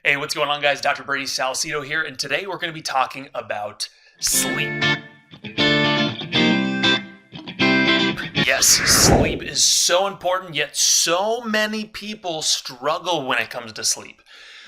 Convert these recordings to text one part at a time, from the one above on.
Hey, what's going on, guys? Dr. Brady Salcedo here, and today we're going to be talking about sleep. Yes, sleep is so important, yet so many people struggle when it comes to sleep.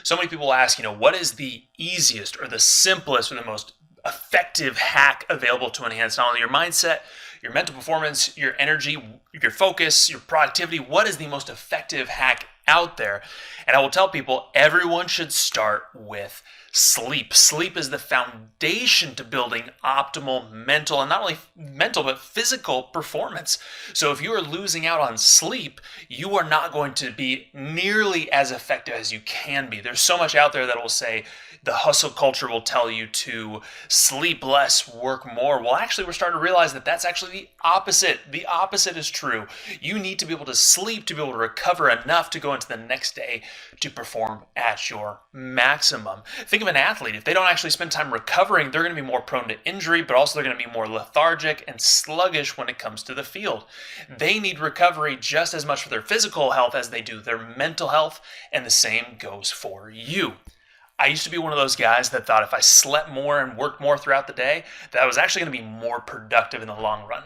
So many people ask, what is the easiest or the simplest or the most effective hack available to enhance not only your mindset, your mental performance, your energy, your focus, your productivity? What is the most effective hack out there? And I will tell people everyone should start with sleep. Sleep is the foundation to building optimal mental, and not only mental, but physical performance. So if you are losing out on sleep, you are not going to be nearly as effective as you can be. There's so much out there that will say the hustle culture will tell you to sleep less, work more. Well, actually, we're starting to realize that that's actually the opposite. The opposite is true. You need to be able to sleep to be able to recover enough to go into the next day to perform at your maximum. Think of an athlete. If they don't actually spend time recovering, they're going to be more prone to injury, but also they're going to be more lethargic and sluggish when it comes to the field. They need recovery just as much for their physical health as they do their mental health, and the same goes for you. I used to be one of those guys that thought if I slept more and worked more throughout the day, that I was actually going to be more productive in the long run.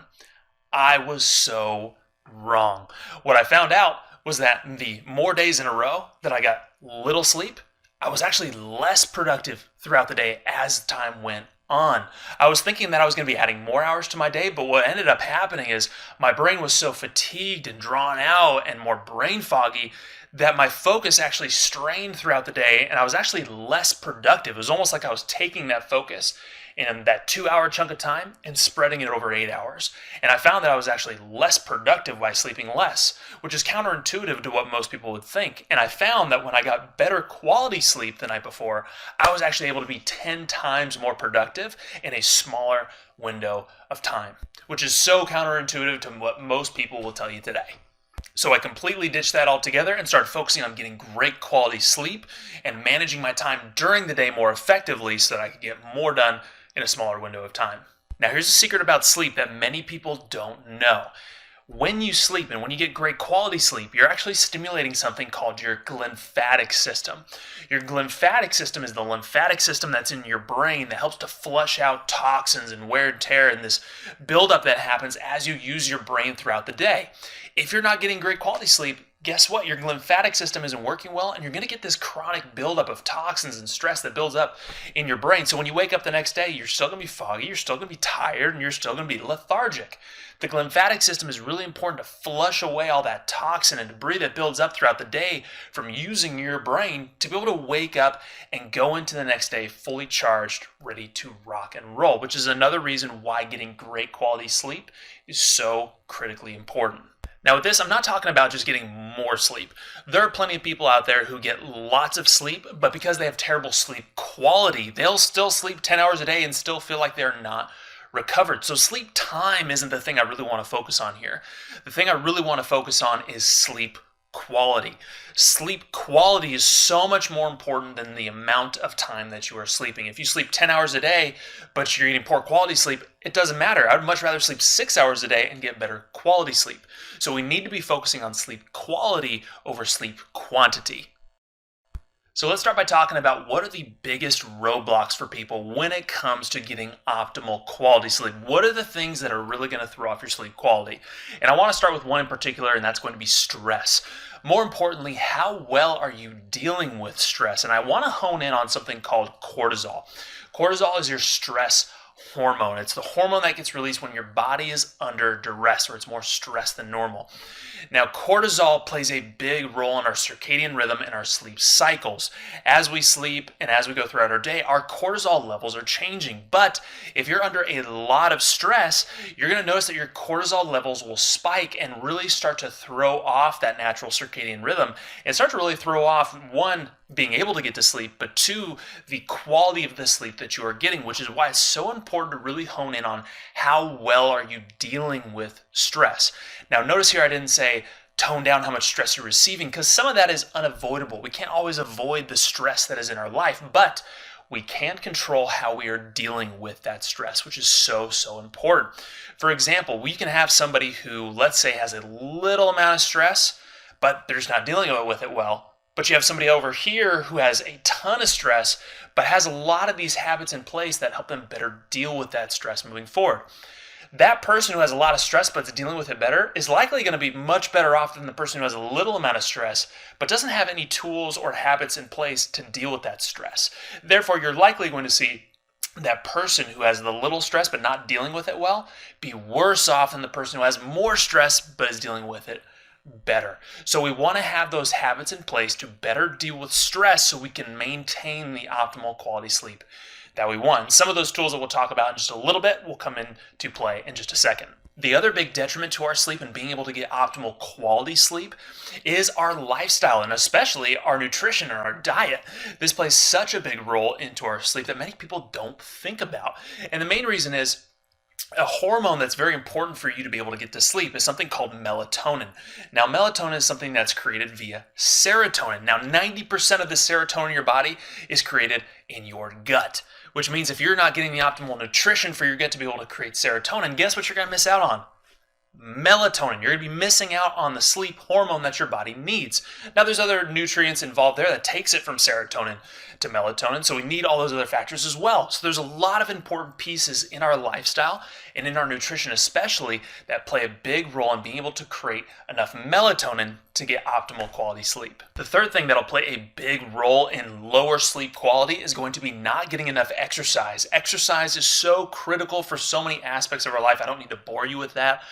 I was so wrong. What I found out was that the more days in a row that I got little sleep, I was actually less productive throughout the day as time went on. I was thinking that I was going to be adding more hours to my day, but what ended up happening is my brain was so fatigued and drawn out and more brain foggy that my focus actually strained throughout the day, and I was actually less productive. It was almost like I was taking that focus in that 2-hour chunk of time and spreading it over 8 hours. And I found that I was actually less productive by sleeping less, which is counterintuitive to what most people would think. And I found that when I got better quality sleep the night before, I was actually able to be 10 times more productive in a smaller window of time, which is so counterintuitive to what most people will tell you today. So I completely ditched that altogether and started focusing on getting great quality sleep and managing my time during the day more effectively so that I could get more done in a smaller window of time. Now, here's a secret about sleep that many people don't know. When you sleep and when you get great quality sleep, you're actually stimulating something called your glymphatic system. Your glymphatic system is the lymphatic system that's in your brain that helps to flush out toxins and wear and tear and this buildup that happens as you use your brain throughout the day. If you're not getting great quality sleep, guess what? Your lymphatic system isn't working well, and you're going to get this chronic buildup of toxins and stress that builds up in your brain. So when you wake up the next day, you're still going to be foggy, you're still going to be tired, and you're still going to be lethargic. The lymphatic system is really important to flush away all that toxin and debris that builds up throughout the day from using your brain to be able to wake up and go into the next day fully charged, ready to rock and roll, which is another reason why getting great quality sleep is so critically important. Now with this, I'm not talking about just getting more sleep. There are plenty of people out there who get lots of sleep, but because they have terrible sleep quality, they'll still sleep 10 hours a day and still feel like they're not recovered. So sleep time isn't the thing I really want to focus on here. The thing I really want to focus on is sleep quality. Sleep quality is so much more important than the amount of time that you are sleeping. If you sleep 10 hours a day, but you're getting poor quality sleep, it doesn't matter. I would much rather sleep 6 hours a day and get better quality sleep. So we need to be focusing on sleep quality over sleep quantity. So let's start by talking about what are the biggest roadblocks for people when it comes to getting optimal quality sleep. What are the things that are really going to throw off your sleep quality? And I want to start with one in particular, and that's going to be stress. More importantly, how well are you dealing with stress? And I want to hone in on something called cortisol. Cortisol is your stress hormone. It's the hormone that gets released when your body is under duress or it's more stressed than normal. Now, cortisol plays a big role in our circadian rhythm and our sleep cycles. As we sleep and as we go throughout our day, our cortisol levels are changing. But if you're under a lot of stress, you're going to notice that your cortisol levels will spike and really start to throw off that natural circadian rhythm and start to really throw off, one, being able to get to sleep, but two, the quality of the sleep that you are getting, which is why it's so important to really hone in on how well are you dealing with stress. Now, notice here I didn't say tone down how much stress you're receiving, because some of that is unavoidable. We can't always avoid the stress that is in our life, but we can control how we are dealing with that stress, which is so important. For example, we can have somebody who, let's say, has a little amount of stress, but they're just not dealing with it well. But you have somebody over here who has a ton of stress, but has a lot of these habits in place that help them better deal with that stress moving forward. That person who has a lot of stress but is dealing with it better is likely going to be much better off than the person who has a little amount of stress but doesn't have any tools or habits in place to deal with that stress. Therefore, you're likely going to see that person who has the little stress but not dealing with it well be worse off than the person who has more stress but is dealing with it better. So we want to have those habits in place to better deal with stress so we can maintain the optimal quality sleep that we want. Some of those tools that we'll talk about in just a little bit will come into play in just a second. The other big detriment to our sleep and being able to get optimal quality sleep is our lifestyle, and especially our nutrition and our diet. This plays such a big role into our sleep that many people don't think about. And the main reason is a hormone that's very important for you to be able to get to sleep is something called melatonin. Now, melatonin is something that's created via serotonin. Now, 90% of the serotonin in your body is created in your gut, which means if you're not getting the optimal nutrition for your gut to be able to create serotonin, guess what you're going to miss out on? Melatonin. You're going to be missing out on the sleep hormone that your body needs. Now, there's other nutrients involved there that takes it from serotonin to melatonin, so we need all those other factors as well. So there's a lot of important pieces in our lifestyle and in our nutrition especially that play a big role in being able to create enough melatonin to get optimal quality sleep. The third thing that'll play a big role in lower sleep quality is going to be not getting enough exercise. Exercise is so critical for so many aspects of our life. I don't need to bore you with that.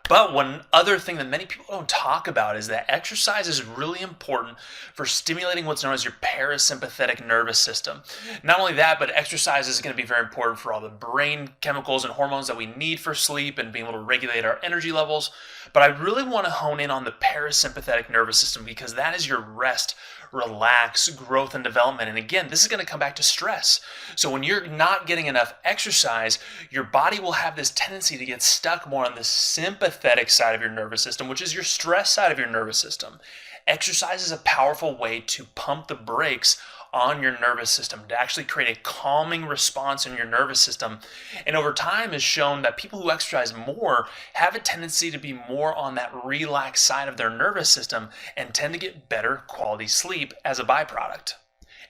But one other thing that many people don't talk about is that exercise is really important for stimulating what's known as your parasympathetic nervous system. Not only that, but exercise is going to be very important for all the brain chemicals and hormones that we need for sleep and being able to regulate our energy levels. But I really want to hone in on the parasympathetic nervous system because that is your rest, relax, growth, and development. And again, this is going to come back to stress. So when you're not getting enough exercise, your body will have this tendency to get stuck more on the sympathetic side of your nervous system, which is your stress side of your nervous system. Exercise is a powerful way to pump the brakes on your nervous system, to actually create a calming response in your nervous system. And over time has shown that people who exercise more have a tendency to be more on that relaxed side of their nervous system and tend to get better quality sleep as a byproduct.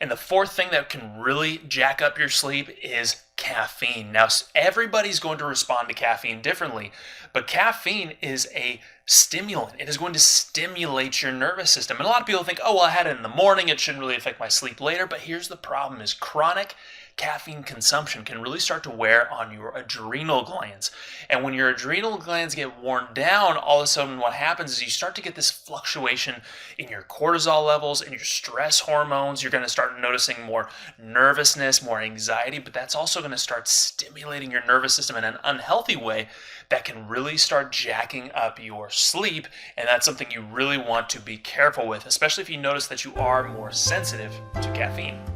And the fourth thing that can really jack up your sleep is caffeine. Now, everybody's going to respond to caffeine differently, but caffeine is a stimulant. It is going to stimulate your nervous system. And a lot of people think, oh, well, I had it in the morning. It shouldn't really affect my sleep later. But here's the problem is chronic caffeine consumption can really start to wear on your adrenal glands. And when your adrenal glands get worn down, all of a sudden what happens is you start to get this fluctuation in your cortisol levels and your stress hormones. You're going to start noticing more nervousness, more anxiety, but that's also going to start stimulating your nervous system in an unhealthy way that can really start jacking up your sleep. And that's something you really want to be careful with, especially if you notice that you are more sensitive to caffeine.